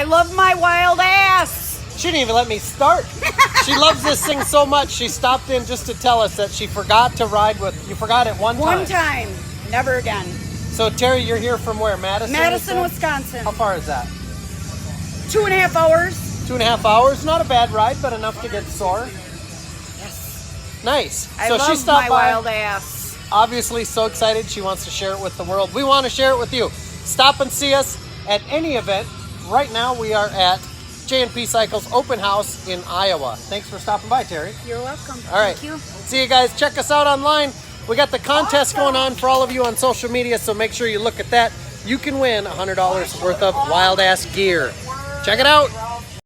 I love my wild ass. She didn't even let me start. She loves this thing so much, she stopped in just to tell us that she forgot to ride with, you forgot it one time. One time, never again. So Terri, you're here from where? Madison? Madison, Wisconsin. How far is that? 2.5 hours. 2.5 hours. Not a bad ride, but enough to get sore. Yes. Nice. I So love she stopped my by. wild ass. Obviously so excited. She wants to share it with the world. We want to share it with you. Stop and see us at any event. Right now we are at J&P Cycles Open House in Iowa. Thanks for stopping by, Terri. You're welcome. All right. Thank you. See you guys. Check us out online. We got the contest going on for all of you on social media, so make sure you look at that. You can win $100 worth of wild ass gear. Check it out.